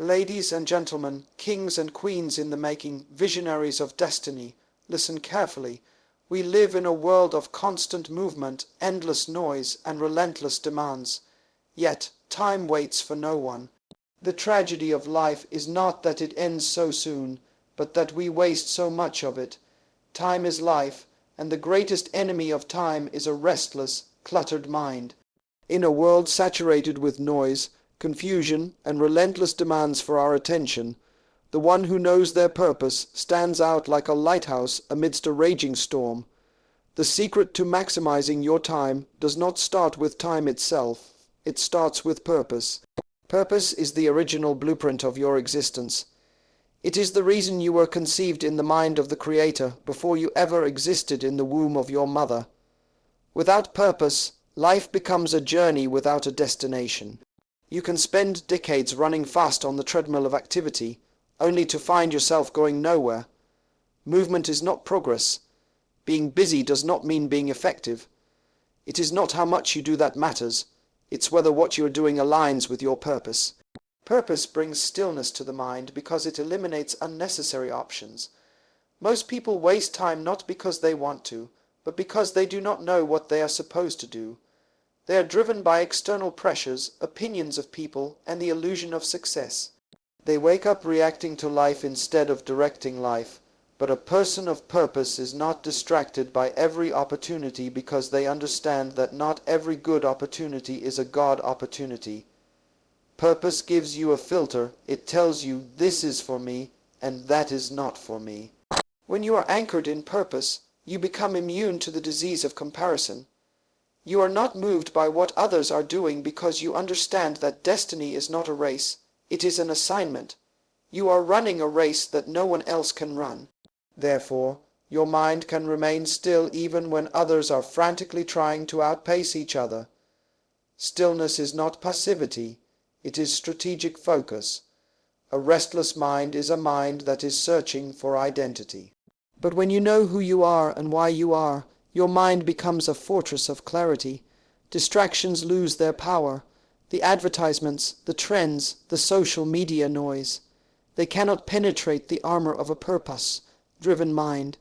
Ladies and gentlemen, kings and queens in the making, visionaries of destiny, listen carefully. We live in a world of constant movement, endless noise, and relentless demands. Yet, time waits for no one. The tragedy of life is not that it ends so soon, but that we waste so much of it. Time is life, and the greatest enemy of time is a restless, cluttered mind. In a world saturated with noise, confusion, and relentless demands for our attention, the one who knows their purpose stands out like a lighthouse amidst a raging storm. The secret to maximizing your time does not start with time itself, it starts with purpose. Purpose is the original blueprint of your existence. It is the reason you were conceived in the mind of the Creator before you ever existed in the womb of your mother. Without purpose, life becomes a journey without a destination. You can spend decades running fast on the treadmill of activity, only to find yourself going nowhere. Movement is not progress. Being busy does not mean being effective. It is not how much you do that matters. It's whether what you are doing aligns with your purpose. Purpose brings stillness to the mind because it eliminates unnecessary options. Most people waste time not because they want to, but because they do not know what they are supposed to do. They are driven by external pressures, opinions of people, and the illusion of success. They wake up reacting to life instead of directing life. But a person of purpose is not distracted by every opportunity because they understand that not every good opportunity is a God opportunity. Purpose gives you a filter. It tells you this is for me and that is not for me. When you are anchored in purpose, you become immune to the disease of comparison. You are not moved by what others are doing because you understand that destiny is not a race, it is an assignment. You are running a race that no one else can run. Therefore, your mind can remain still even when others are frantically trying to outpace each other. Stillness is not passivity, it is strategic focus. A restless mind is a mind that is searching for identity. But when you know who you are and why you are, your mind becomes a fortress of clarity. Distractions lose their power. The advertisements, the trends, the social media noise. They cannot penetrate the armor of a purpose-driven mind.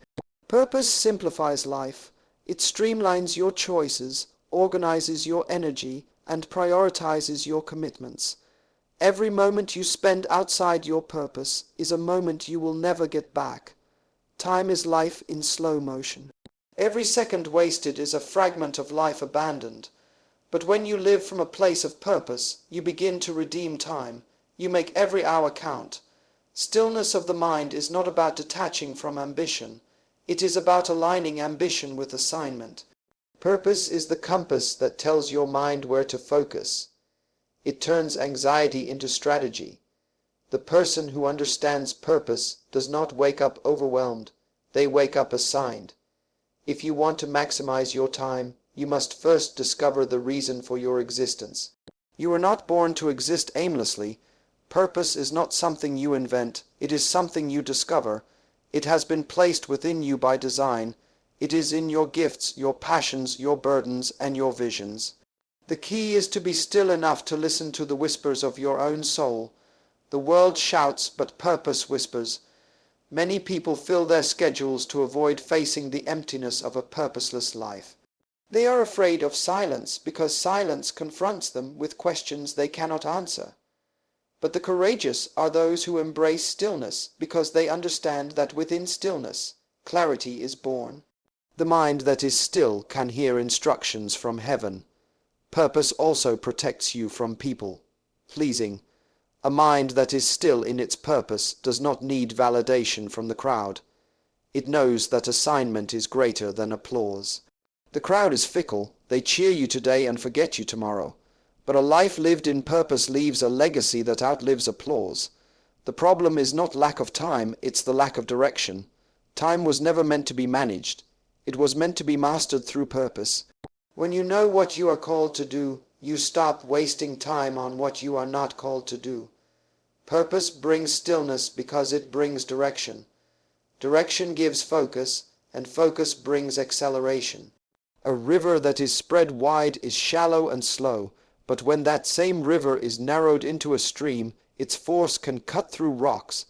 Purpose simplifies life. It streamlines your choices, organizes your energy, and prioritizes your commitments. Every moment you spend outside your purpose is a moment you will never get back. Time is life in slow motion. Every second wasted is a fragment of life abandoned. But when you live from a place of purpose, you begin to redeem time. You make every hour count. Stillness of the mind is not about detaching from ambition. It is about aligning ambition with assignment. Purpose is the compass that tells your mind where to focus. It turns anxiety into strategy. The person who understands purpose does not wake up overwhelmed. They wake up assigned. If you want to maximize your time, you must first discover the reason for your existence. You are not born to exist aimlessly. Purpose is not something you invent, it is something you discover. It has been placed within you by design. It is in your gifts, your passions, your burdens, and your visions. The key is to be still enough to listen to the whispers of your own soul. The world shouts, but purpose whispers. Many people fill their schedules to avoid facing the emptiness of a purposeless life. They are afraid of silence because silence confronts them with questions they cannot answer. But the courageous are those who embrace stillness because they understand that within stillness, clarity is born. The mind that is still can hear instructions from heaven. Purpose also protects you from people pleasing. A mind that is still in its purpose does not need validation from the crowd. It knows that assignment is greater than applause. The crowd is fickle. They cheer you today and forget you tomorrow. But a life lived in purpose leaves a legacy that outlives applause. The problem is not lack of time, it's the lack of direction. Time was never meant to be managed. It was meant to be mastered through purpose. When you know what you are called to do, you stop wasting time on what you are not called to do. Purpose brings stillness because it brings direction. Direction gives focus, and focus brings acceleration. A river that is spread wide is shallow and slow, but when that same river is narrowed into a stream, Its force can cut through rocks.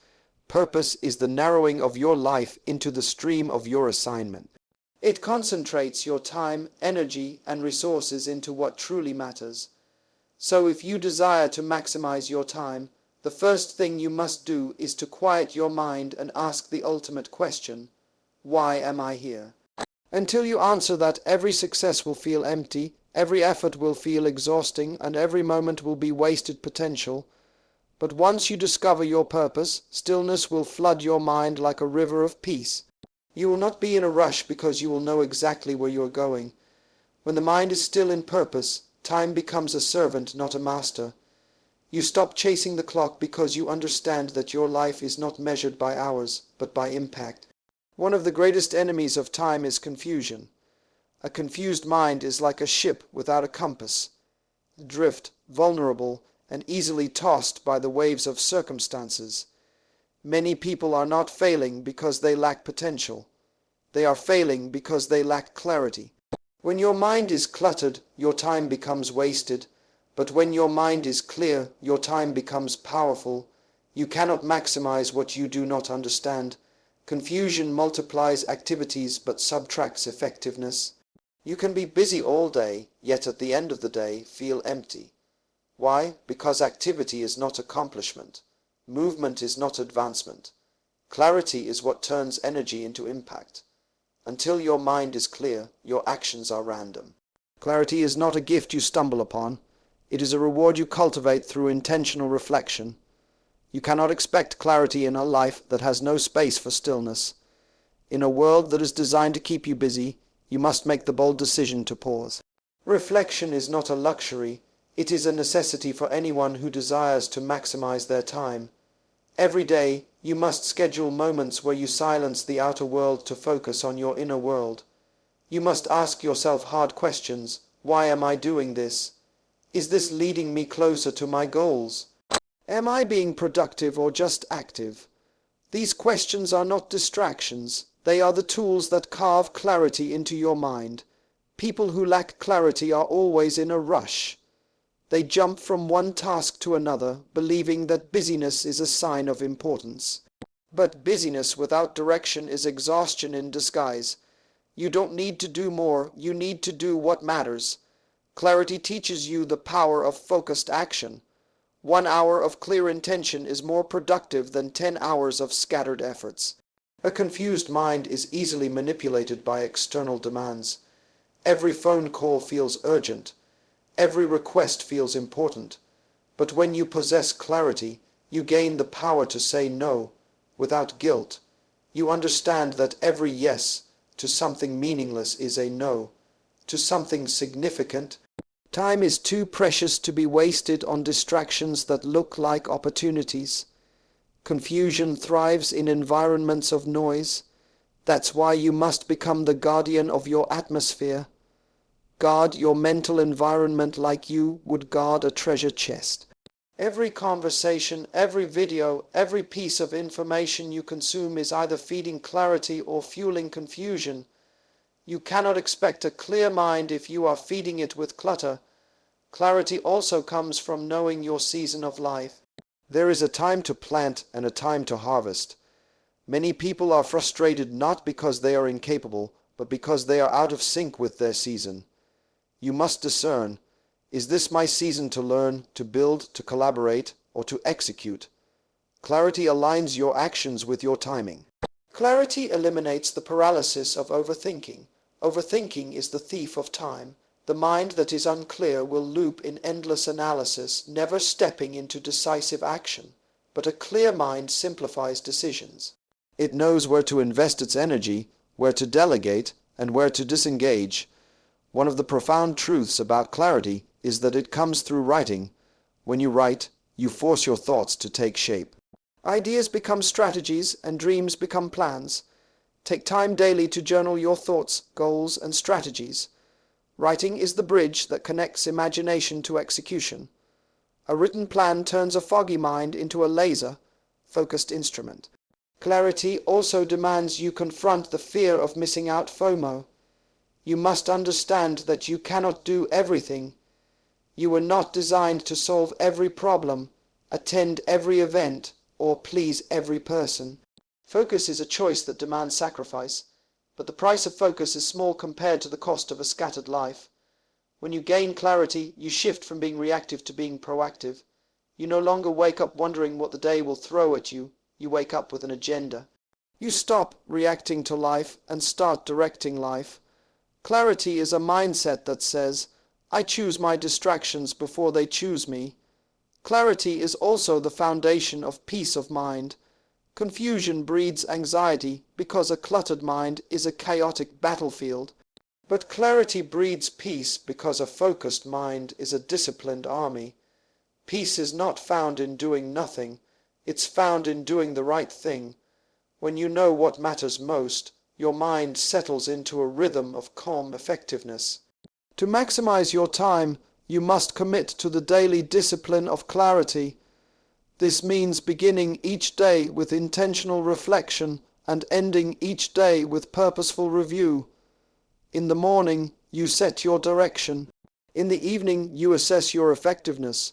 Purpose is the narrowing of your life into the stream of your assignment. It concentrates your time, energy, and resources into what truly matters. So if you desire to maximize your time, the first thing you must do is to quiet your mind and ask the ultimate question: why am I here? Until you answer that, every success will feel empty, every effort will feel exhausting, and every moment will be wasted potential. But once you discover your purpose, stillness will flood your mind like a river of peace. You will not be in a rush because you will know exactly where you are going. When the mind is still in purpose, time becomes a servant, not a master. You stop chasing the clock because you understand that your life is not measured by hours, but by impact. One of the greatest enemies of time is confusion. A confused mind is like a ship without a compass, adrift, vulnerable, and easily tossed by the waves of circumstances. Many people are not failing because they lack potential. They are failing because they lack clarity. When your mind is cluttered, your time becomes wasted. But when your mind is clear, your time becomes powerful. You cannot maximize what you do not understand. Confusion multiplies activities but subtracts effectiveness. You can be busy all day, yet at the end of the day feel empty. Why? Because activity is not accomplishment. Movement is not advancement. Clarity is what turns energy into impact. Until your mind is clear, your actions are random. Clarity is not a gift you stumble upon. It is a reward you cultivate through intentional reflection. You cannot expect clarity in a life that has no space for stillness. In a world that is designed to keep you busy, you must make the bold decision to pause. Reflection is not a luxury. It is a necessity for anyone who desires to maximize their time. Every day, you must schedule moments where you silence the outer world to focus on your inner world. You must ask yourself hard questions. Why am I doing this? Is this leading me closer to my goals? Am I being productive or just active? These questions are not distractions. They are the tools that carve clarity into your mind. People who lack clarity are always in a rush. They jump from one task to another, believing that busyness is a sign of importance. But busyness without direction is exhaustion in disguise. You don't need to do more, you need to do what matters. Clarity teaches you the power of focused action. 1 hour of clear intention is more productive than 10 hours of scattered efforts. A confused mind is easily manipulated by external demands. Every phone call feels urgent. Every request feels important. But when you possess clarity, you gain the power to say no, without guilt. You understand that every yes to something meaningless is a no. To something significant, time is too precious to be wasted on distractions that look like opportunities. Confusion thrives in environments of noise. That's why you must become the guardian of your atmosphere. Guard your mental environment like you would guard a treasure chest. Every conversation, every video, every piece of information you consume is either feeding clarity or fueling confusion. You cannot expect a clear mind if you are feeding it with clutter. Clarity also comes from knowing your season of life. There is a time to plant and a time to harvest. Many people are frustrated not because they are incapable, but because they are out of sync with their season. You must discern, is this my season to learn, to build, to collaborate, or to execute? Clarity aligns your actions with your timing. Clarity eliminates the paralysis of overthinking. Overthinking is the thief of time. The mind that is unclear will loop in endless analysis, never stepping into decisive action. But a clear mind simplifies decisions. It knows where to invest its energy, where to delegate, and where to disengage. One of the profound truths about clarity is that it comes through writing. When you write, you force your thoughts to take shape. Ideas become strategies and dreams become plans. Take time daily to journal your thoughts, goals, and strategies. Writing is the bridge that connects imagination to execution. A written plan turns a foggy mind into a laser-focused instrument. Clarity also demands you confront the fear of missing out, FOMO. You must understand that you cannot do everything. You were not designed to solve every problem. attend every event, or please every person. Focus is a choice that demands sacrifice, but the price of focus is small compared to the cost of a scattered life. When you gain clarity, you shift from being reactive to being proactive. You no longer wake up wondering what the day will throw at you. You wake up with an agenda. You stop reacting to life and start directing life. Clarity is a mindset that says, I choose my distractions before they choose me. Clarity is also the foundation of peace of mind. Confusion breeds anxiety because a cluttered mind is a chaotic battlefield. But clarity breeds peace because a focused mind is a disciplined army. Peace is not found in doing nothing. It's found in doing the right thing. When you know what matters most, your mind settles into a rhythm of calm effectiveness. To maximize your time, you must commit to the daily discipline of clarity. This means beginning each day with intentional reflection and ending each day with purposeful review. In the morning, you set your direction. In the evening, you assess your effectiveness.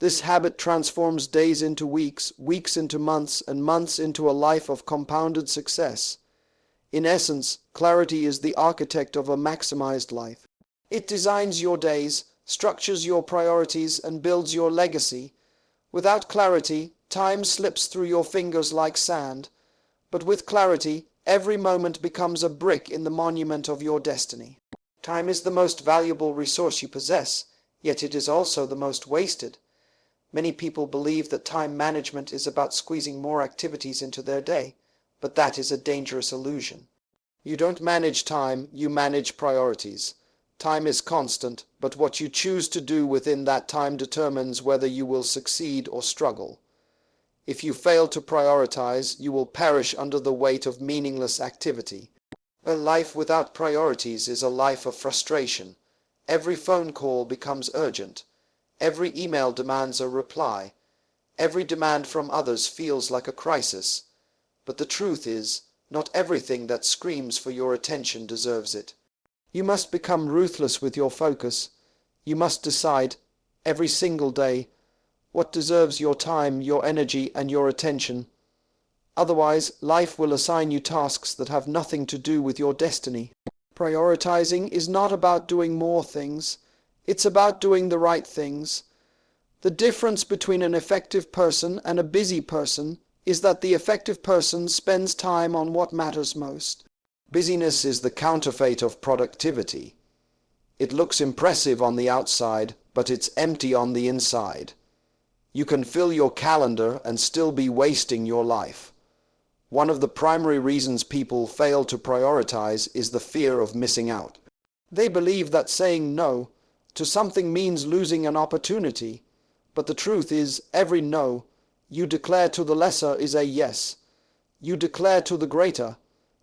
This habit transforms days into weeks, weeks into months, and months into a life of compounded success. In essence, clarity is the architect of a maximized life. It designs your days, structures your priorities, and builds your legacy. Without clarity, time slips through your fingers like sand. But with clarity, every moment becomes a brick in the monument of your destiny. Time is the most valuable resource you possess, yet it is also the most wasted. Many people believe that time management is about squeezing more activities into their day, but that is a dangerous illusion. You don't manage time, you manage priorities. Time is constant, but what you choose to do within that time determines whether you will succeed or struggle. If you fail to prioritize, you will perish under the weight of meaningless activity. A life without priorities is a life of frustration. Every phone call becomes urgent. Every email demands a reply. Every demand from others feels like a crisis. But the truth is, not everything that screams for your attention deserves it. You must become ruthless with your focus. You must decide, every single day, what deserves your time, your energy, and your attention. Otherwise, life will assign you tasks that have nothing to do with your destiny. Prioritizing is not about doing more things. It's about doing the right things. The difference between an effective person and a busy person is that the effective person spends time on what matters most. Busyness is the counterfeit of productivity. It looks impressive on the outside, but it's empty on the inside. You can fill your calendar and still be wasting your life. One of the primary reasons people fail to prioritize is the fear of missing out. They believe that saying no to something means losing an opportunity, but the truth is, every no you declare to the lesser is a yes. You declare to the greater.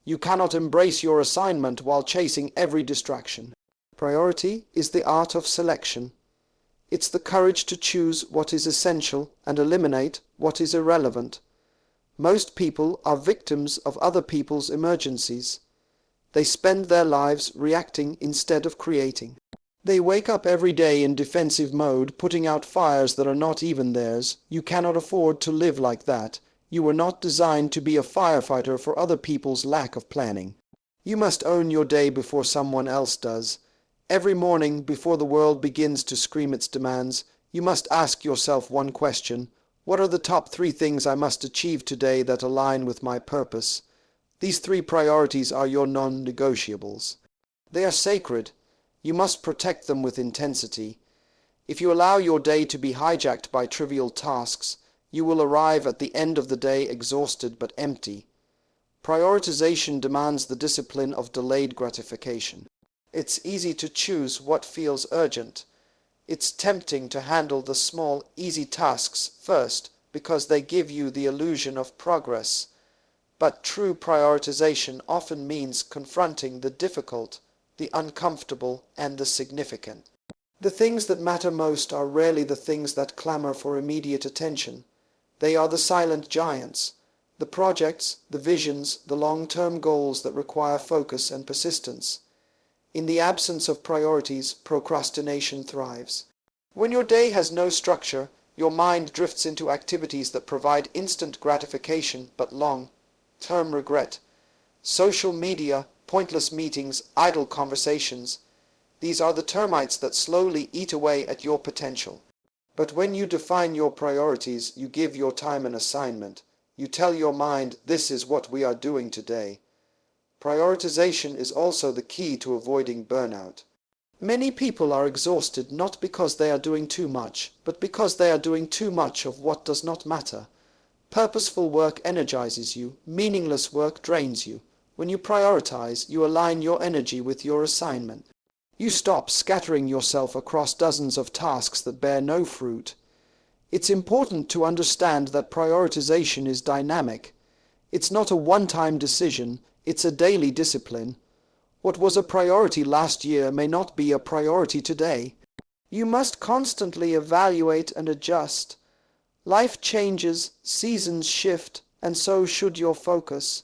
You cannot embrace your assignment while chasing every distraction. Priority is the art of selection. It's the courage to choose what is essential and eliminate what is irrelevant. Most people are victims of other people's emergencies. They spend their lives reacting instead of creating. They wake up every day in defensive mode, putting out fires that are not even theirs. You cannot afford to live like that. You were not designed to be a firefighter for other people's lack of planning. You must own your day before someone else does. Every morning, before the world begins to scream its demands, you must ask yourself one question. What are the top 3 things I must achieve today that align with my purpose? These 3 priorities are your non-negotiables. They are sacred. You must protect them with intensity. If you allow your day to be hijacked by trivial tasks, you will arrive at the end of the day exhausted but empty. Prioritization demands the discipline of delayed gratification. It's easy to choose what feels urgent. It's tempting to handle the small, easy tasks first because they give you the illusion of progress. But true prioritization often means confronting the difficult, the uncomfortable, and the significant. The things that matter most are rarely the things that clamor for immediate attention. They are the silent giants, the projects, the visions, the long-term goals that require focus and persistence. In the absence of priorities, procrastination thrives. When your day has no structure, Your mind drifts into activities that provide instant gratification but long-term regret. Social media, pointless meetings, idle conversations. These are the termites that slowly eat away at your potential. But when you define your priorities, you give your time an assignment. You tell your mind, this is what we are doing today. Prioritization is also the key to avoiding burnout. Many people are exhausted not because they are doing too much, but because they are doing too much of what does not matter. Purposeful work energizes you, meaningless work drains you. When you prioritize, you align your energy with your assignment. You stop scattering yourself across dozens of tasks that bear no fruit. It's important to understand that prioritization is dynamic. It's not a one-time decision, it's a daily discipline. What was a priority last year may not be a priority today. You must constantly evaluate and adjust. Life changes, seasons shift, and so should your focus.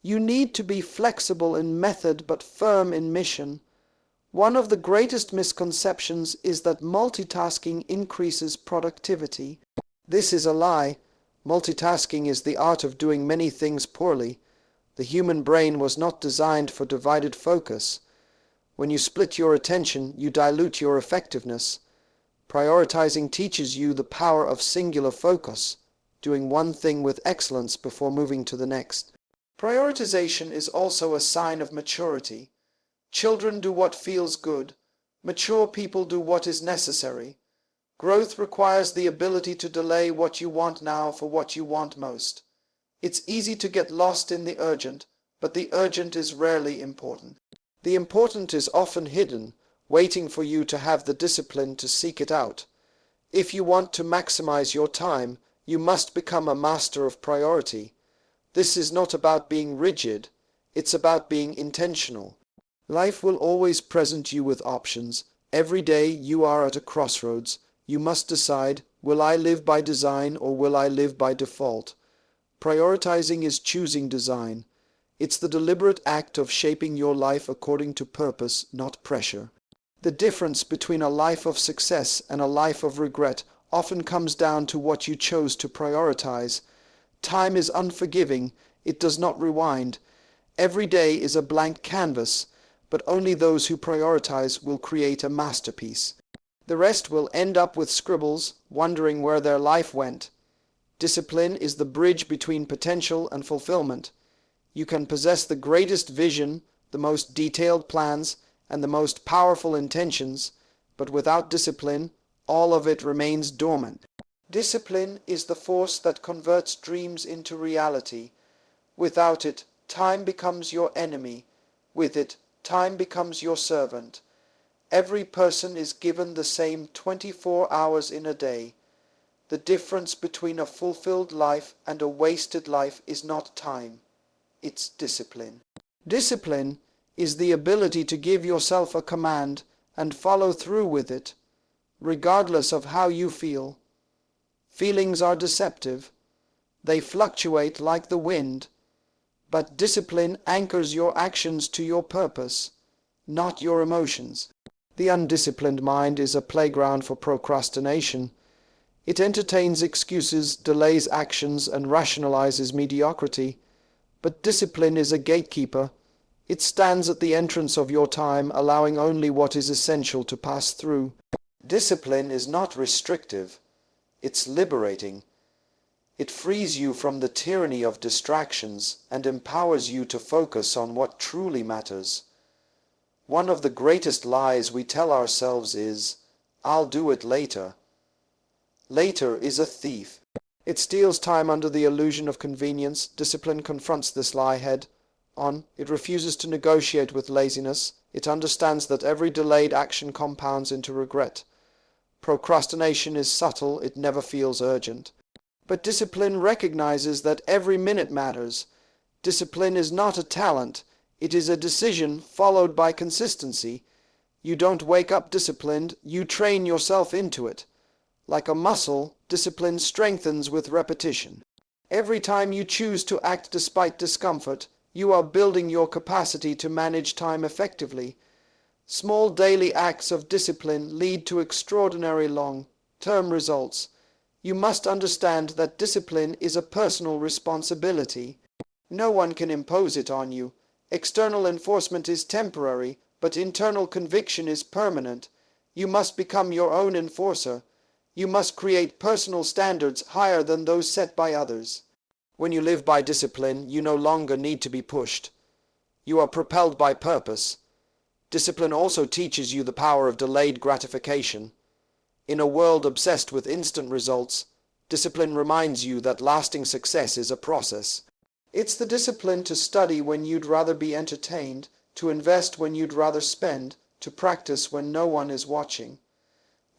You need to be flexible in method but firm in mission. One of the greatest misconceptions is that multitasking increases productivity. This is a lie. Multitasking is the art of doing many things poorly. The human brain was not designed for divided focus. When you split your attention, you dilute your effectiveness. Prioritizing teaches you the power of singular focus, doing one thing with excellence before moving to the next. Prioritization is also a sign of maturity. Children do what feels good. Mature people do what is necessary. Growth requires the ability to delay what you want now for what you want most. It's easy to get lost in the urgent, but the urgent is rarely important. The important is often hidden, waiting for you to have the discipline to seek it out. If you want to maximize your time, you must become a master of priority. This is not about being rigid, it's about being intentional. Life will always present you with options. Every day you are at a crossroads. You must decide, will I live by design or will I live by default? Prioritizing is choosing design. It's the deliberate act of shaping your life according to purpose, not pressure. The difference between a life of success and a life of regret often comes down to what you chose to prioritize. Time is unforgiving. It does not rewind. Every day is a blank canvas, but only those who prioritize will create a masterpiece. The rest will end up with scribbles, wondering where their life went. Discipline is the bridge between potential and fulfillment. You can possess the greatest vision, the most detailed plans, and the most powerful intentions, but without discipline, all of it remains dormant. Discipline is the force that converts dreams into reality. Without it, time becomes your enemy. With it, time becomes your servant. Every person is given the same 24 hours in a day. The difference between a fulfilled life and a wasted life is not time. It's discipline. Discipline is the ability to give yourself a command and follow through with it, regardless of how you feel. Feelings are deceptive. They fluctuate like the wind. But discipline anchors your actions to your purpose, not your emotions. The undisciplined mind is a playground for procrastination. It entertains excuses, delays actions, and rationalizes mediocrity. But discipline is a gatekeeper. It stands at the entrance of your time, allowing only what is essential to pass through. Discipline is not restrictive. It's liberating. It frees you from the tyranny of distractions and empowers you to focus on what truly matters. One of the greatest lies we tell ourselves is, "I'll do it later." Later is a thief. It steals time under the illusion of convenience. Discipline confronts this lie head on. It refuses to negotiate with laziness. It understands that every delayed action compounds into regret. Procrastination is subtle. It never feels urgent. But discipline recognizes that every minute matters. Discipline is not a talent. It is a decision followed by consistency. You don't wake up disciplined. You train yourself into it. Like a muscle, discipline strengthens with repetition. Every time you choose to act despite discomfort, you are building your capacity to manage time effectively. Small daily acts of discipline lead to extraordinary long-term results. You must understand that discipline is a personal responsibility. No one can impose it on you. External enforcement is temporary, but internal conviction is permanent. You must become your own enforcer. You must create personal standards higher than those set by others. When you live by discipline, you no longer need to be pushed. You are propelled by purpose. Discipline also teaches you the power of delayed gratification. In a world obsessed with instant results, discipline reminds you that lasting success is a process. It's the discipline to study when you'd rather be entertained, to invest when you'd rather spend, to practice when no one is watching.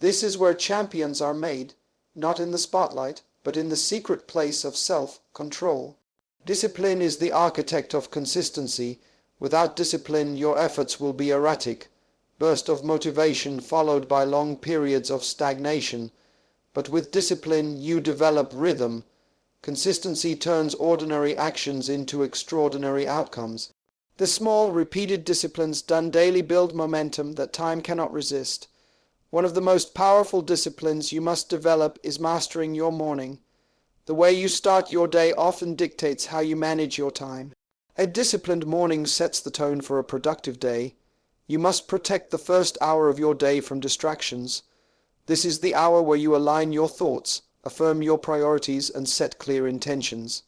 This is where champions are made, not in the spotlight, but in the secret place of self-control. Discipline is the architect of consistency. Without discipline, your efforts will be erratic, burst of motivation followed by long periods of stagnation. But with discipline, you develop rhythm. Consistency turns ordinary actions into extraordinary outcomes. The small, repeated disciplines done daily build momentum that time cannot resist. One of the most powerful disciplines you must develop is mastering your morning. The way you start your day often dictates how you manage your time. A disciplined morning sets the tone for a productive day. You must protect the first hour of your day from distractions. This is the hour where you align your thoughts, affirm your priorities, and set clear intentions.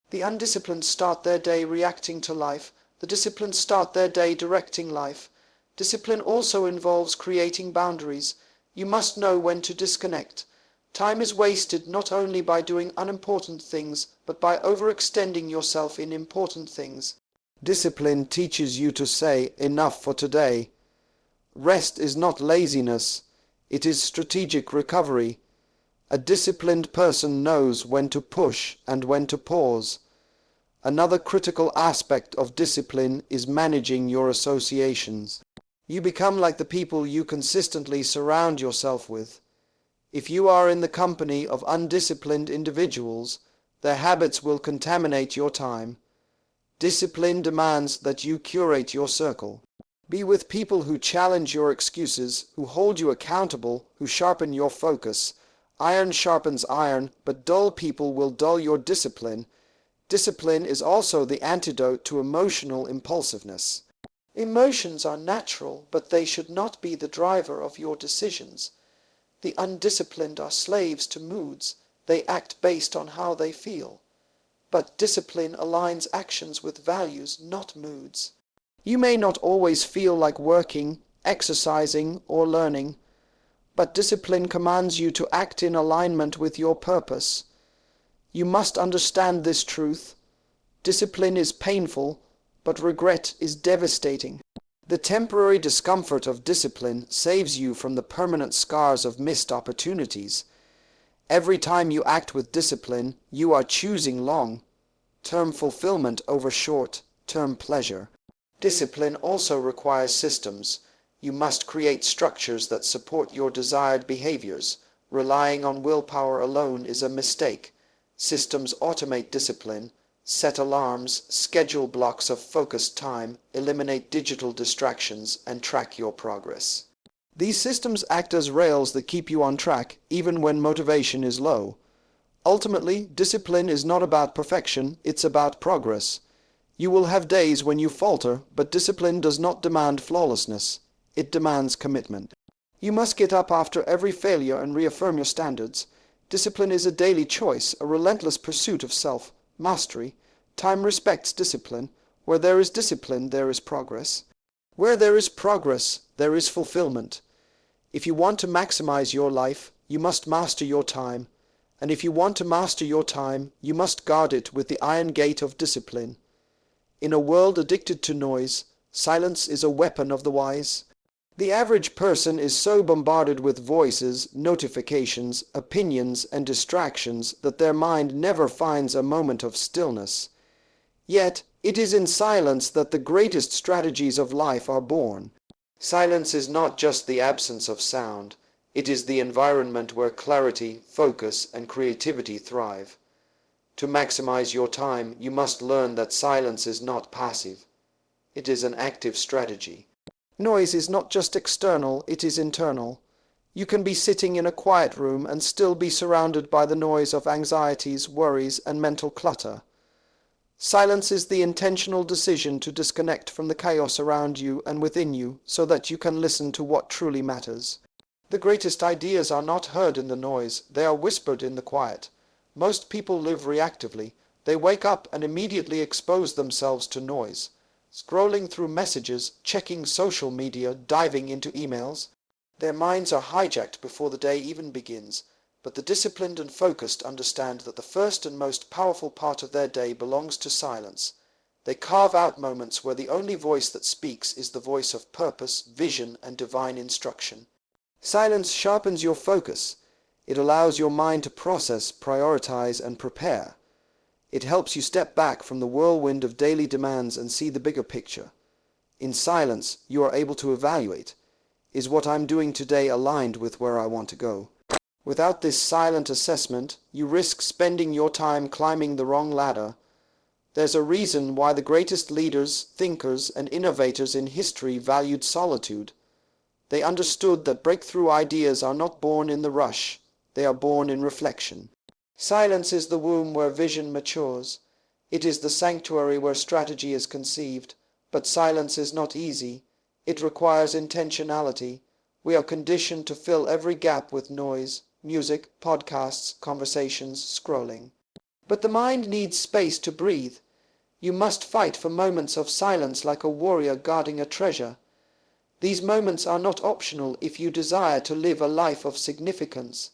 The undisciplined start their day reacting to life. The disciplined start their day directing life. Discipline also involves creating boundaries. You must know when to disconnect. Time is wasted not only by doing unimportant things, but by overextending yourself in important things. Discipline teaches you to say, "Enough for today." Rest is not laziness, it is strategic recovery. A disciplined person knows when to push and when to pause. Another critical aspect of discipline is managing your associations. You become like the people you consistently surround yourself with. If you are in the company of undisciplined individuals, their habits will contaminate your time. Discipline demands that you curate your circle. Be with people who challenge your excuses, who hold you accountable, who sharpen your focus. Iron sharpens iron, but dull people will dull your discipline. Discipline is also the antidote to emotional impulsiveness. Emotions are natural, but they should not be the driver of your decisions. The undisciplined are slaves to moods. They act based on how they feel. But discipline aligns actions with values, not moods. You may not always feel like working, exercising, or learning, but discipline commands you to act in alignment with your purpose. You must understand this truth. Discipline is painful, but regret is devastating. The temporary discomfort of discipline saves you from the permanent scars of missed opportunities. Every time you act with discipline, you are choosing long-term fulfillment over short-term pleasure. Discipline also requires systems. You must create structures that support your desired behaviors. Relying on willpower alone is a mistake. Systems automate discipline. Set alarms, schedule blocks of focused time, eliminate digital distractions, and track your progress. These systems act as rails that keep you on track, even when motivation is low. Ultimately, discipline is not about perfection, it's about progress. You will have days when you falter, but discipline does not demand flawlessness. It demands commitment. You must get up after every failure and reaffirm your standards. Discipline is a daily choice, a relentless pursuit of self-mastery. Time respects discipline. Where there is discipline, there is progress. Where there is progress, there is fulfillment. If you want to maximize your life, you must master your time. And if you want to master your time, you must guard it with the iron gate of discipline. In a world addicted to noise, silence is a weapon of the wise. The average person is so bombarded with voices, notifications, opinions, and distractions that their mind never finds a moment of stillness. Yet, it is in silence that the greatest strategies of life are born. Silence is not just the absence of sound. It is the environment where clarity, focus, and creativity thrive. To maximize your time, you must learn that silence is not passive. It is an active strategy. Noise is not just external, it is internal. You can be sitting in a quiet room and still be surrounded by the noise of anxieties, worries, and mental clutter. Silence is the intentional decision to disconnect from the chaos around you and within you so that you can listen to what truly matters. The greatest ideas are not heard in the noise, they are whispered in the quiet. Most people live reactively. They wake up and immediately expose themselves to noise. Scrolling through messages, checking social media, diving into emails. Their minds are hijacked before the day even begins. But the disciplined and focused understand that the first and most powerful part of their day belongs to silence. They carve out moments where the only voice that speaks is the voice of purpose, vision, and divine instruction. Silence sharpens your focus. It allows your mind to process, prioritize, and prepare. It helps you step back from the whirlwind of daily demands and see the bigger picture. In silence, you are able to evaluate, is what I'm doing today aligned with where I want to go? Without this silent assessment, you risk spending your time climbing the wrong ladder. There's a reason why the greatest leaders, thinkers, and innovators in history valued solitude. They understood that breakthrough ideas are not born in the rush, they are born in reflection. Silence is the womb where vision matures. It is the sanctuary where strategy is conceived. But silence is not easy. It requires intentionality. We are conditioned to fill every gap with noise, music, podcasts, conversations, scrolling. But the mind needs space to breathe. You must fight for moments of silence like a warrior guarding a treasure. These moments are not optional if you desire to live a life of significance.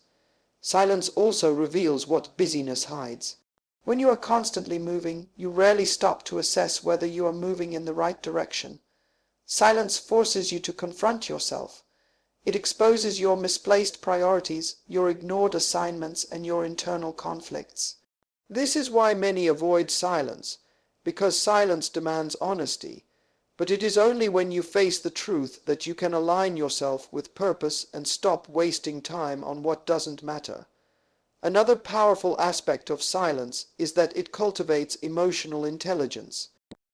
Silence also reveals what busyness hides. When you are constantly moving, you rarely stop to assess whether you are moving in the right direction. Silence forces you to confront yourself. It exposes your misplaced priorities, your ignored assignments, and your internal conflicts. This is why many avoid silence, because silence demands honesty. But it is only when you face the truth that you can align yourself with purpose and stop wasting time on what doesn't matter. Another powerful aspect of silence is that it cultivates emotional intelligence.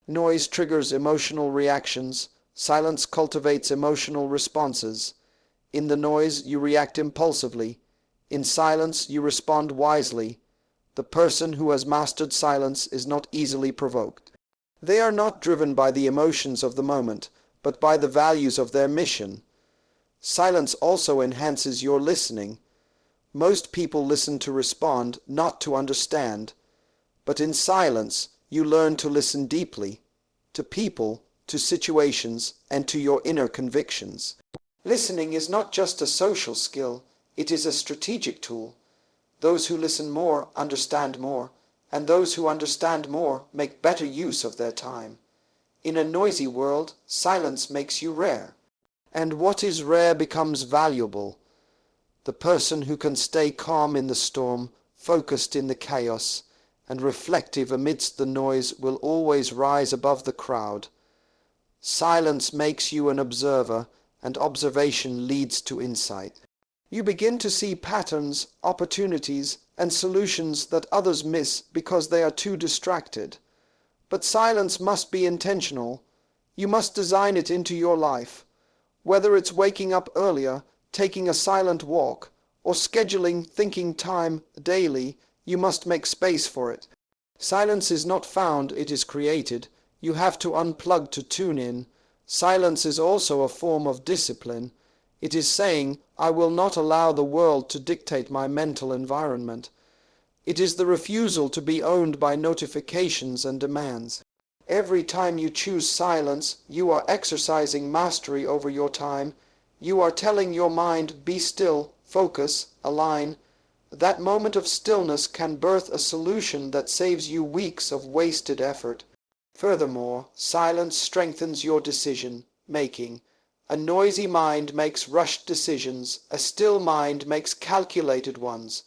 Noise triggers emotional reactions. Silence cultivates emotional responses. In the noise, you react impulsively. In silence, you respond wisely. The person who has mastered silence is not easily provoked. They are not driven by the emotions of the moment, but by the values of their mission. Silence also enhances your listening. Most people listen to respond, not to understand. But in silence, you learn to listen deeply, to people, to situations, and to your inner convictions. Listening is not just a social skill, it is a strategic tool. Those who listen more understand more, and those who understand more make better use of their time. In a noisy world, silence makes you rare. And what is rare becomes valuable. The person who can stay calm in the storm, focused in the chaos, and reflective amidst the noise will always rise above the crowd. Silence makes you an observer, and observation leads to insight. You begin to see patterns, opportunities, and solutions that others miss because they are too distracted. But silence must be intentional. You must design it into your life. Whether it's waking up earlier, taking a silent walk, or scheduling thinking time daily, you must make space for it. Silence is not found, it is created. You have to unplug to tune in. Silence is also a form of discipline. It is saying, I will not allow the world to dictate my mental environment. It is the refusal to be owned by notifications and demands. Every time you choose silence, you are exercising mastery over your time. You are telling your mind, be still, focus, align. That moment of stillness can birth a solution that saves you weeks of wasted effort. Furthermore, silence strengthens your decision-making. A noisy mind makes rushed decisions. A still mind makes calculated ones.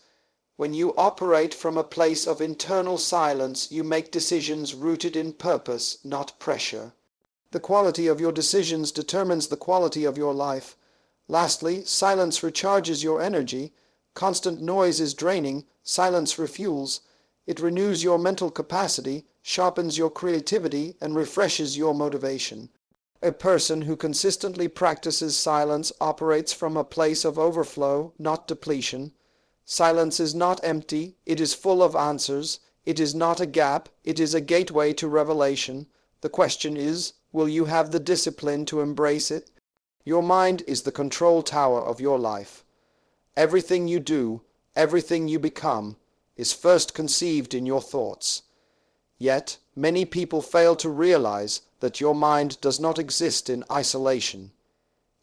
When you operate from a place of internal silence, you make decisions rooted in purpose, not pressure. The quality of your decisions determines the quality of your life. Lastly, silence recharges your energy. Constant noise is draining. Silence refuels. It renews your mental capacity, sharpens your creativity, and refreshes your motivation. A person who consistently practices silence operates from a place of overflow, not depletion. Silence is not empty, it is full of answers. It is not a gap, it is a gateway to revelation. The question is, will you have the discipline to embrace it? Your mind is the control tower of your life. Everything you do, everything you become, is first conceived in your thoughts. Yet, many people fail to realize that your mind does not exist in isolation.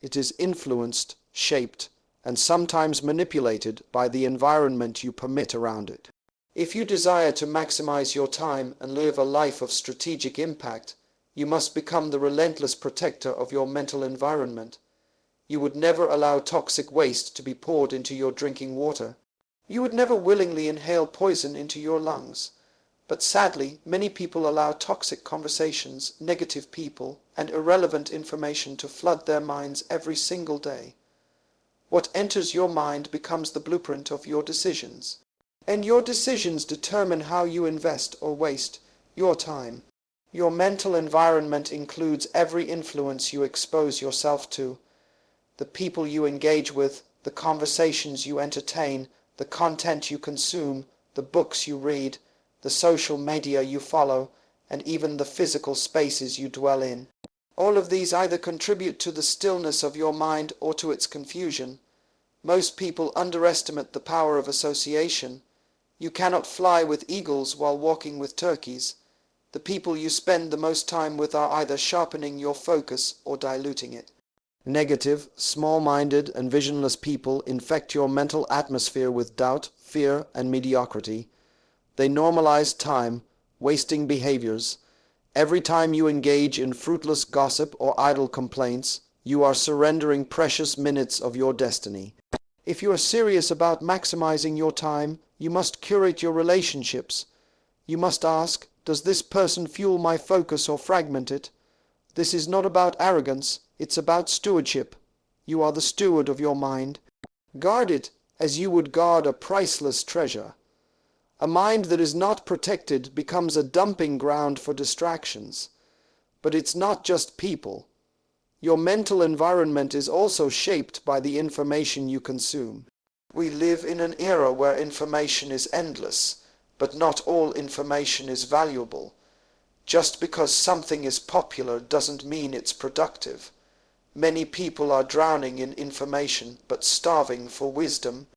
It is influenced, shaped, and sometimes manipulated by the environment you permit around it. If you desire to maximize your time and live a life of strategic impact, you must become the relentless protector of your mental environment. You would never allow toxic waste to be poured into your drinking water. You would never willingly inhale poison into your lungs. But sadly, many people allow toxic conversations, negative people, and irrelevant information to flood their minds every single day. What enters your mind becomes the blueprint of your decisions. And your decisions determine how you invest or waste your time. Your mental environment includes every influence you expose yourself to, the people you engage with, the conversations you entertain, the content you consume, the books you read, the social media you follow, and even the physical spaces you dwell in. All of these either contribute to the stillness of your mind or to its confusion. Most people underestimate the power of association. You cannot fly with eagles while walking with turkeys. The people you spend the most time with are either sharpening your focus or diluting it. Negative, small-minded, and visionless people infect your mental atmosphere with doubt, fear, and mediocrity. They normalize time, wasting behaviors. Every time you engage in fruitless gossip or idle complaints, you are surrendering precious minutes of your destiny. If you are serious about maximizing your time, you must curate your relationships. You must ask, does this person fuel my focus or fragment it? This is not about arrogance, it's about stewardship. You are the steward of your mind. Guard it as you would guard a priceless treasure. A mind that is not protected becomes a dumping ground for distractions. But it's not just people. Your mental environment is also shaped by the information you consume. We live in an era where information is endless, but not all information is valuable. Just because something is popular doesn't mean it's productive. Many people are drowning in information, but starving for wisdom.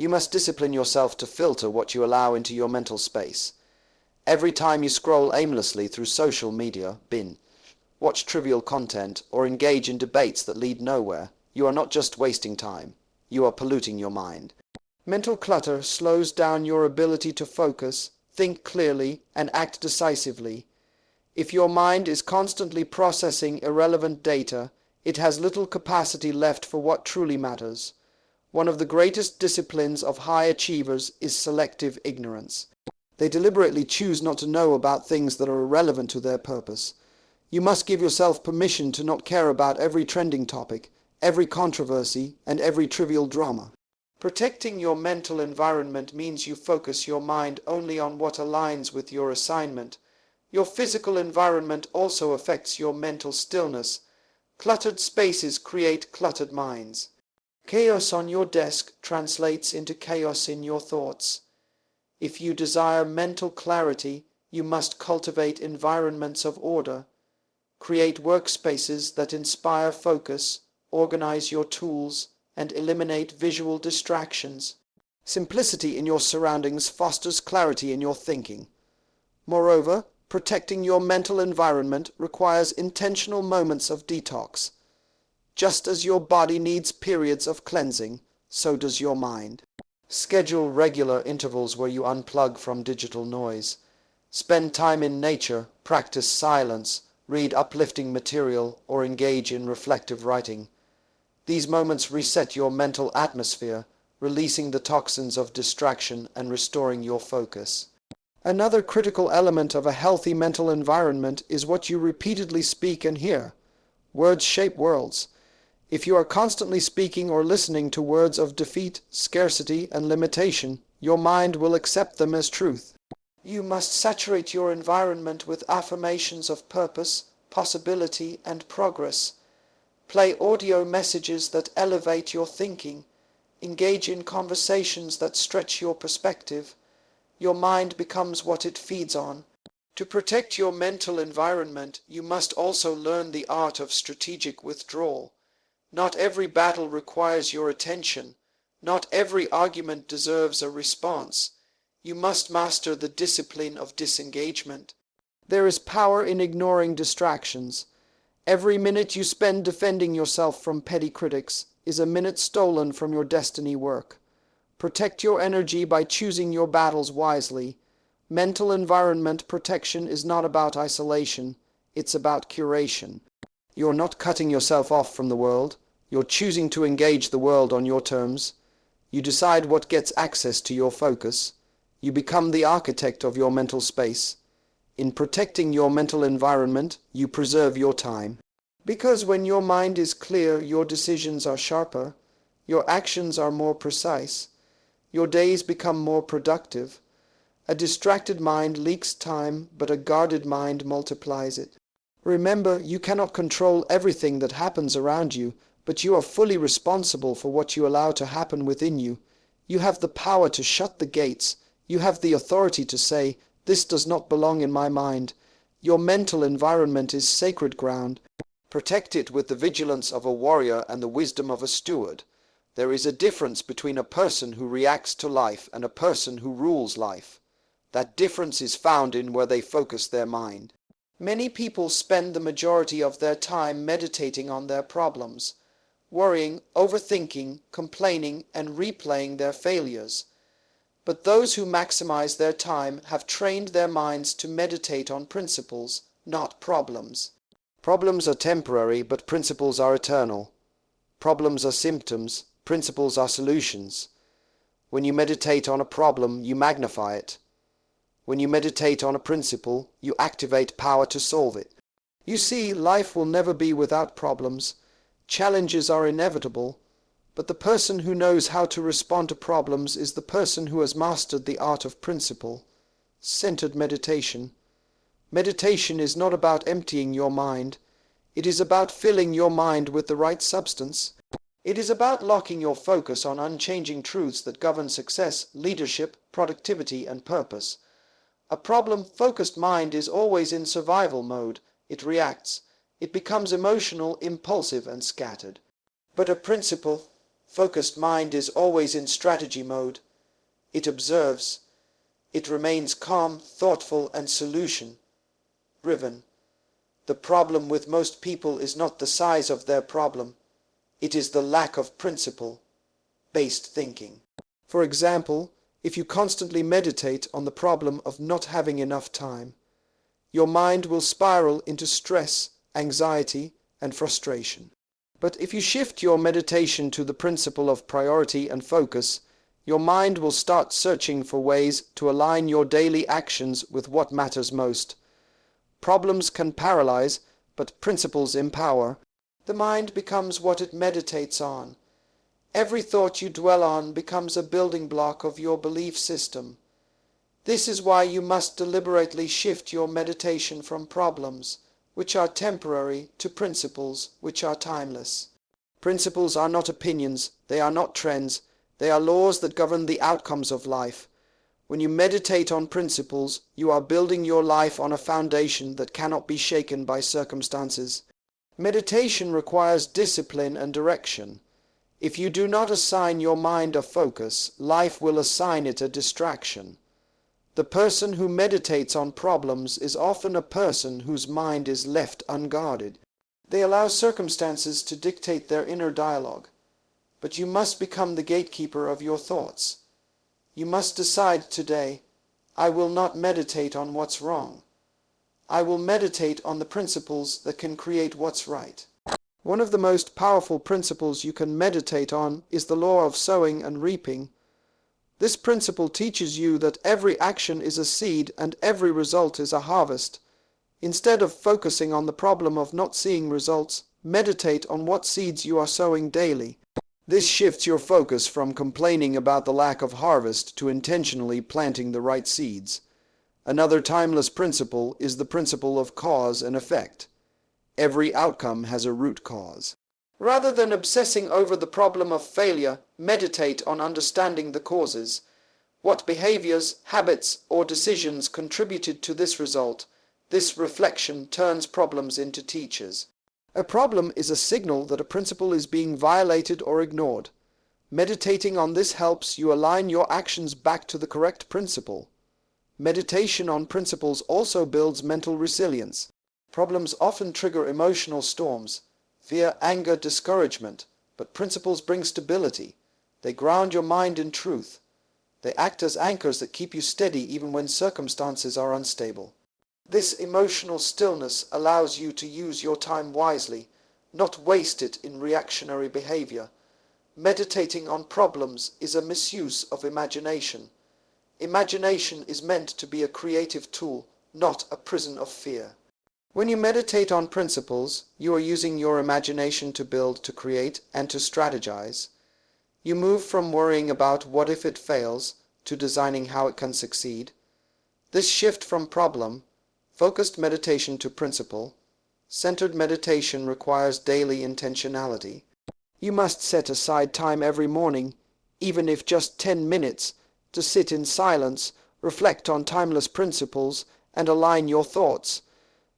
You must discipline yourself to filter what you allow into your mental space. Every time you scroll aimlessly through social media, watch trivial content, or engage in debates that lead nowhere, you are not just wasting time, you are polluting your mind. Mental clutter slows down your ability to focus, think clearly, and act decisively. If your mind is constantly processing irrelevant data, it has little capacity left for what truly matters. One of the greatest disciplines of high achievers is selective ignorance. They deliberately choose not to know about things that are irrelevant to their purpose. You must give yourself permission to not care about every trending topic, every controversy, and every trivial drama. Protecting your mental environment means you focus your mind only on what aligns with your assignment. Your physical environment also affects your mental stillness. Cluttered spaces create cluttered minds. Chaos on your desk translates into chaos in your thoughts. If you desire mental clarity, you must cultivate environments of order. Create workspaces that inspire focus, organize your tools, and eliminate visual distractions. Simplicity in your surroundings fosters clarity in your thinking. Moreover, protecting your mental environment requires intentional moments of detox. Just as your body needs periods of cleansing, so does your mind. Schedule regular intervals where you unplug from digital noise. Spend time in nature, practice silence, read uplifting material, or engage in reflective writing. These moments reset your mental atmosphere, releasing the toxins of distraction and restoring your focus. Another critical element of a healthy mental environment is what you repeatedly speak and hear. Words shape worlds. If you are constantly speaking or listening to words of defeat, scarcity, and limitation, your mind will accept them as truth. You must saturate your environment with affirmations of purpose, possibility, and progress. Play audio messages that elevate your thinking. Engage in conversations that stretch your perspective. Your mind becomes what it feeds on. To protect your mental environment, you must also learn the art of strategic withdrawal. Not every battle requires your attention. Not every argument deserves a response. You must master the discipline of disengagement. There is power in ignoring distractions. Every minute you spend defending yourself from petty critics is a minute stolen from your destiny work. Protect your energy by choosing your battles wisely. Mental environment protection is not about isolation, it's about curation. You're not cutting yourself off from the world, you're choosing to engage the world on your terms. You decide what gets access to your focus. You become the architect of your mental space. In protecting your mental environment, you preserve your time. Because when your mind is clear, your decisions are sharper, your actions are more precise, your days become more productive. A distracted mind leaks time, but a guarded mind multiplies it. Remember, you cannot control everything that happens around you, but you are fully responsible for what you allow to happen within you. You have the power to shut the gates. You have the authority to say, "This does not belong in my mind." Your mental environment is sacred ground. Protect it with the vigilance of a warrior and the wisdom of a steward. There is a difference between a person who reacts to life and a person who rules life. That difference is found in where they focus their mind. Many people spend the majority of their time meditating on their problems, worrying, overthinking, complaining, and replaying their failures. But those who maximize their time have trained their minds to meditate on principles, not problems. Problems are temporary, but principles are eternal. Problems are symptoms, principles are solutions. When you meditate on a problem, you magnify it. When you meditate on a principle, you activate power to solve it. You see, life will never be without problems. Challenges are inevitable, but the person who knows how to respond to problems is the person who has mastered the art of principle. Centered meditation. Meditation is not about emptying your mind. It is about filling your mind with the right substance. It is about locking your focus on unchanging truths that govern success, leadership, productivity, and purpose. A problem-focused mind is always in survival mode. It reacts. It becomes emotional, impulsive, and scattered. But a principle-focused mind is always in strategy mode. It observes. It remains calm, thoughtful, and solution-driven. The problem with most people is not the size of their problem. It is the lack of principle-based thinking. For example, if you constantly meditate on the problem of not having enough time, your mind will spiral into stress, anxiety, and frustration. But if you shift your meditation to the principle of priority and focus, your mind will start searching for ways to align your daily actions with what matters most. Problems can paralyze, but principles empower. The mind becomes what it meditates on. Every thought you dwell on becomes a building block of your belief system. This is why you must deliberately shift your meditation from problems, which are temporary, to principles, which are timeless. Principles are not opinions, they are not trends, they are laws that govern the outcomes of life. When you meditate on principles, you are building your life on a foundation that cannot be shaken by circumstances. Meditation requires discipline and direction. If you do not assign your mind a focus, life will assign it a distraction. The person who meditates on problems is often a person whose mind is left unguarded. They allow circumstances to dictate their inner dialogue. But you must become the gatekeeper of your thoughts. You must decide today, I will not meditate on what's wrong. I will meditate on the principles that can create what's right. One of the most powerful principles you can meditate on is the law of sowing and reaping. This principle teaches you that every action is a seed and every result is a harvest. Instead of focusing on the problem of not seeing results, meditate on what seeds you are sowing daily. This shifts your focus from complaining about the lack of harvest to intentionally planting the right seeds. Another timeless principle is the principle of cause and effect. Every outcome has a root cause. Rather than obsessing over the problem of failure, meditate on understanding the causes. What behaviors, habits, or decisions contributed to this result? This reflection turns problems into teachers. A problem is a signal that a principle is being violated or ignored. Meditating on this helps you align your actions back to the correct principle. Meditation on principles also builds mental resilience. Problems often trigger emotional storms, fear, anger, discouragement, but principles bring stability. They ground your mind in truth. They act as anchors that keep you steady even when circumstances are unstable. This emotional stillness allows you to use your time wisely, not waste it in reactionary behavior. Meditating on problems is a misuse of imagination. Imagination is meant to be a creative tool, not a prison of fear. When you meditate on principles, you are using your imagination to build, to create, and to strategize. You move from worrying about what if it fails to designing how it can succeed. This shift from problem-focused meditation to principle-centered meditation requires daily intentionality. You must set aside time every morning, even if just 10 minutes, to sit in silence, reflect on timeless principles, and align your thoughts.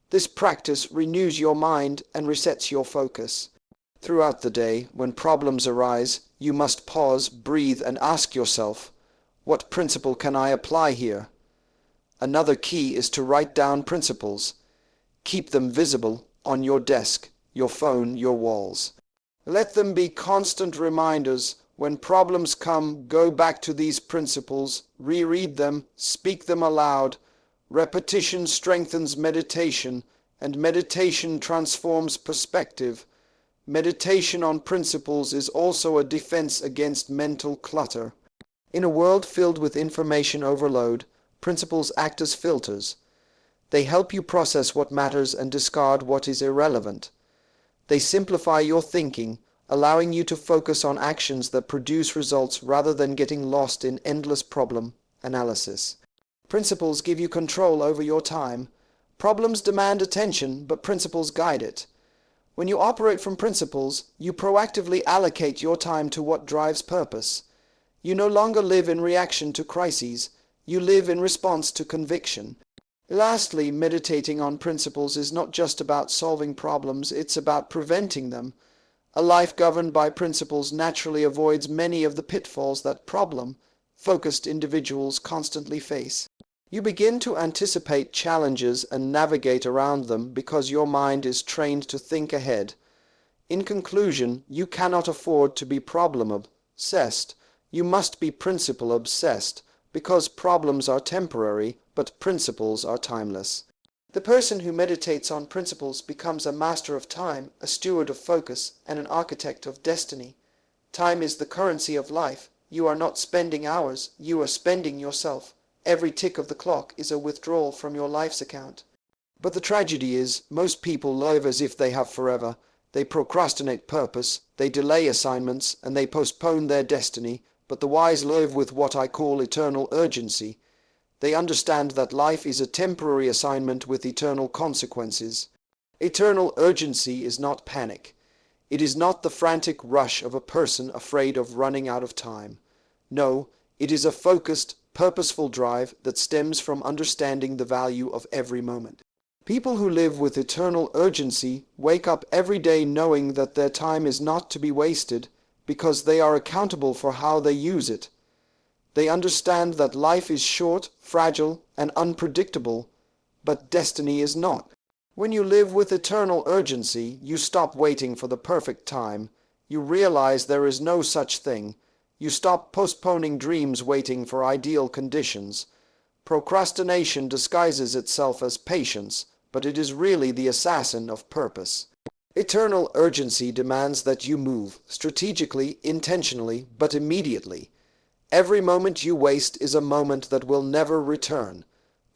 This practice renews your mind and resets your focus. Throughout the day, when problems arise, you must pause, breathe, and ask yourself, what principle can I apply here? Another key is to write down principles. Keep them visible on your desk, your phone, your walls. Let them be constant reminders. When problems come, go back to these principles, reread them, speak them aloud. Repetition strengthens meditation, and meditation transforms perspective. Meditation on principles is also a defense against mental clutter. In a world filled with information overload, principles act as filters. They help you process what matters and discard what is irrelevant. They simplify your thinking, allowing you to focus on actions that produce results rather than getting lost in endless problem analysis. Principles give you control over your time. Problems demand attention, but principles guide it. When you operate from principles, you proactively allocate your time to what drives purpose. You no longer live in reaction to crises. You live in response to conviction. Lastly, meditating on principles is not just about solving problems, it's about preventing them. A life governed by principles naturally avoids many of the pitfalls that problem-focused individuals constantly face. You begin to anticipate challenges and navigate around them because your mind is trained to think ahead. In conclusion, you cannot afford to be problem-obsessed. You must be principle-obsessed, because problems are temporary, but principles are timeless. The person who meditates on principles becomes a master of time, a steward of focus, and an architect of destiny. Time is the currency of life. You are not spending hours, you are spending yourself. Every tick of the clock is a withdrawal from your life's account. But the tragedy is, most people live as if they have forever. They procrastinate purpose, they delay assignments, and they postpone their destiny, but the wise live with what I call eternal urgency. They understand that life is a temporary assignment with eternal consequences. Eternal urgency is not panic. It is not the frantic rush of a person afraid of running out of time. No, it is a focused, purposeful drive that stems from understanding the value of every moment. People who live with eternal urgency wake up every day knowing that their time is not to be wasted because they are accountable for how they use it. They understand that life is short, fragile, and unpredictable, but destiny is not. When you live with eternal urgency, you stop waiting for the perfect time. You realize there is no such thing. You stop postponing dreams waiting for ideal conditions. Procrastination disguises itself as patience, but it is really the assassin of purpose. Eternal urgency demands that you move, strategically, intentionally, but immediately. Every moment you waste is a moment that will never return.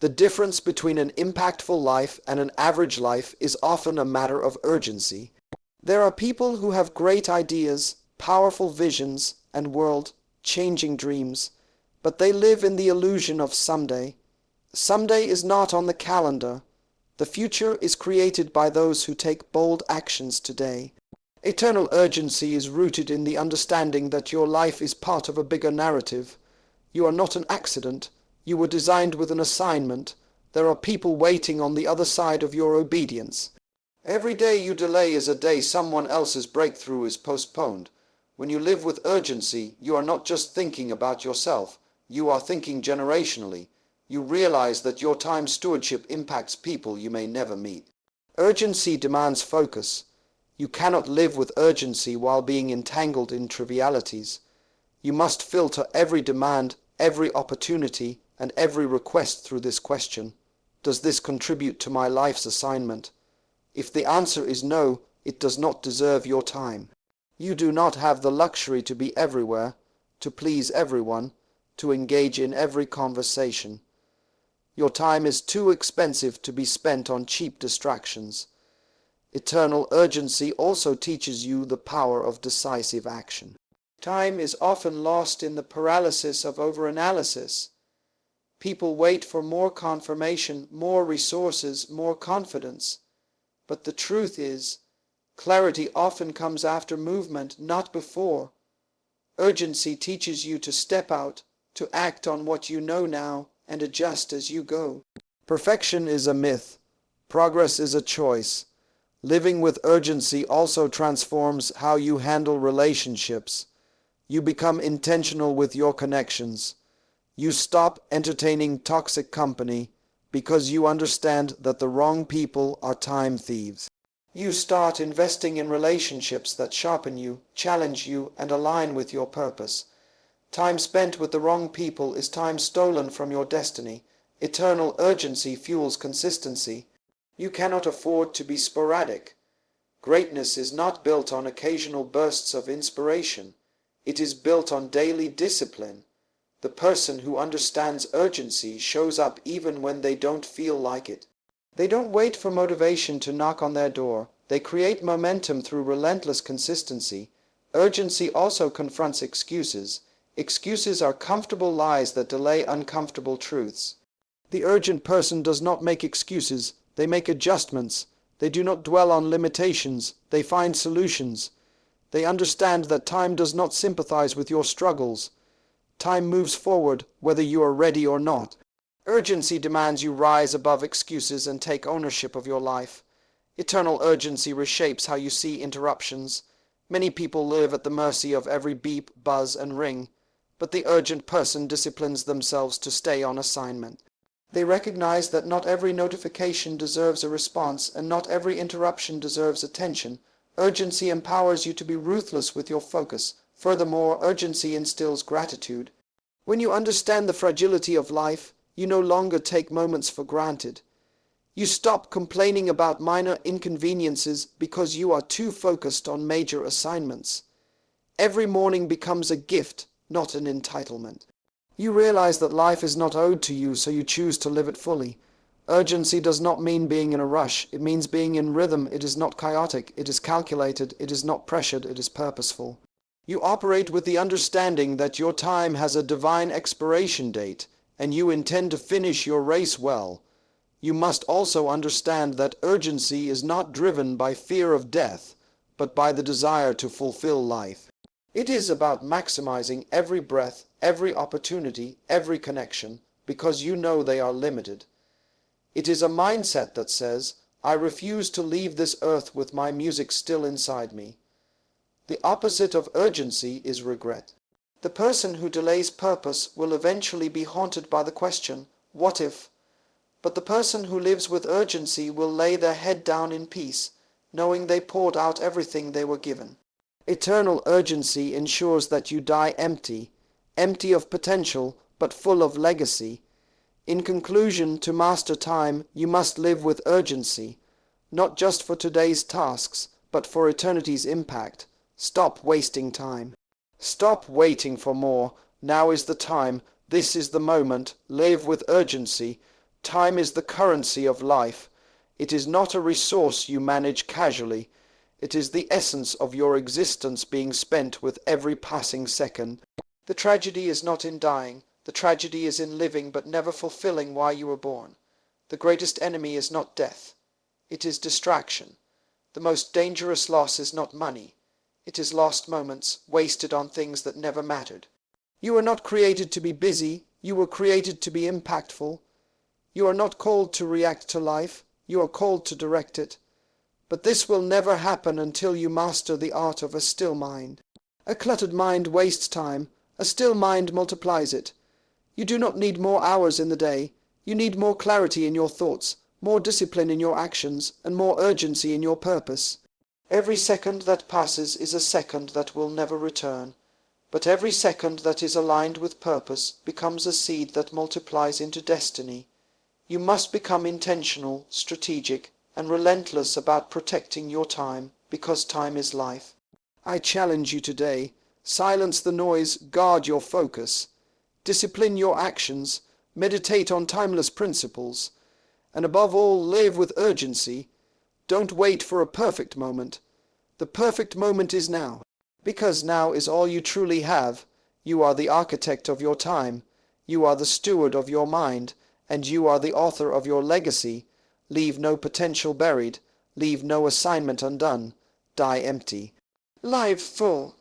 The difference between an impactful life and an average life is often a matter of urgency. There are people who have great ideas, powerful visions, and world-changing dreams, but they live in the illusion of someday. Someday is not on the calendar. The future is created by those who take bold actions today. Eternal urgency is rooted in the understanding that your life is part of a bigger narrative. You are not an accident. You were designed with an assignment. There are people waiting on the other side of your obedience. Every day you delay is a day someone else's breakthrough is postponed. When you live with urgency, you are not just thinking about yourself. You are thinking generationally. You realize that your time stewardship impacts people you may never meet. Urgency demands focus. You cannot live with urgency while being entangled in trivialities. You must filter every demand, every opportunity, and every request through this question. Does this contribute to my life's assignment? If the answer is no, it does not deserve your time. You do not have the luxury to be everywhere, to please everyone, to engage in every conversation. Your time is too expensive to be spent on cheap distractions. Eternal urgency also teaches you the power of decisive action. Time is often lost in the paralysis of overanalysis. People wait for more confirmation, more resources, more confidence. But the truth is, clarity often comes after movement, not before. Urgency teaches you to step out, to act on what you know now, and adjust as you go. Perfection is a myth. Progress is a choice. Living with urgency also transforms how you handle relationships. You become intentional with your connections. You stop entertaining toxic company because you understand that the wrong people are time thieves. You start investing in relationships that sharpen you, challenge you, and align with your purpose. Time spent with the wrong people is time stolen from your destiny. Eternal urgency fuels consistency. You cannot afford to be sporadic. Greatness is not built on occasional bursts of inspiration. It is built on daily discipline. The person who understands urgency shows up even when they don't feel like it. They don't wait for motivation to knock on their door. They create momentum through relentless consistency. Urgency also confronts excuses. Excuses are comfortable lies that delay uncomfortable truths. The urgent person does not make excuses. They make adjustments. They do not dwell on limitations. They find solutions. They understand that time does not sympathize with your struggles. Time moves forward whether you are ready or not. Urgency demands you rise above excuses and take ownership of your life. Eternal urgency reshapes how you see interruptions. Many people live at the mercy of every beep, buzz, and ring, but the urgent person disciplines themselves to stay on assignment. They recognize that not every notification deserves a response, and not every interruption deserves attention. Urgency empowers you to be ruthless with your focus. Furthermore, urgency instills gratitude. When you understand the fragility of life, you no longer take moments for granted. You stop complaining about minor inconveniences because you are too focused on major assignments. Every morning becomes a gift, not an entitlement. You realize that life is not owed to you, so you choose to live it fully. Urgency does not mean being in a rush. It means being in rhythm. It is not chaotic. It is calculated. It is not pressured. It is purposeful. You operate with the understanding that your time has a divine expiration date, and you intend to finish your race well. You must also understand that urgency is not driven by fear of death, but by the desire to fulfill life. It is about maximizing every breath, every opportunity, every connection, because you know they are limited. It is a mindset that says, I refuse to leave this earth with my music still inside me. The opposite of urgency is regret. The person who delays purpose will eventually be haunted by the question, what if? But the person who lives with urgency will lay their head down in peace, knowing they poured out everything they were given. Eternal urgency ensures that you die empty, empty of potential, but full of legacy. In conclusion, to master time, you must live with urgency, not just for today's tasks, but for eternity's impact. Stop wasting time. Stop waiting for more. Now is the time. This is the moment. Live with urgency. Time is the currency of life. It is not a resource you manage casually. It is the essence of your existence being spent with every passing second. The tragedy is not in dying. The tragedy is in living but never fulfilling why you were born. The greatest enemy is not death. It is distraction. The most dangerous loss is not money. It is lost moments, wasted on things that never mattered. You were not created to be busy, you were created to be impactful. You are not called to react to life, you are called to direct it. But this will never happen until you master the art of a still mind. A cluttered mind wastes time, a still mind multiplies it. You do not need more hours in the day, you need more clarity in your thoughts, more discipline in your actions, and more urgency in your purpose. Every second that passes is a second that will never return, but every second that is aligned with purpose becomes a seed that multiplies into destiny. You must become intentional, strategic, and relentless about protecting your time, because time is life. I challenge you today. Silence the noise, guard your focus. Discipline your actions, meditate on timeless principles, and above all, live with urgency. Don't wait for a perfect moment. The perfect moment is now, because now is all you truly have. You are the architect of your time, you are the steward of your mind, and you are the author of your legacy. Leave no potential buried, leave no assignment undone, die empty. Live full,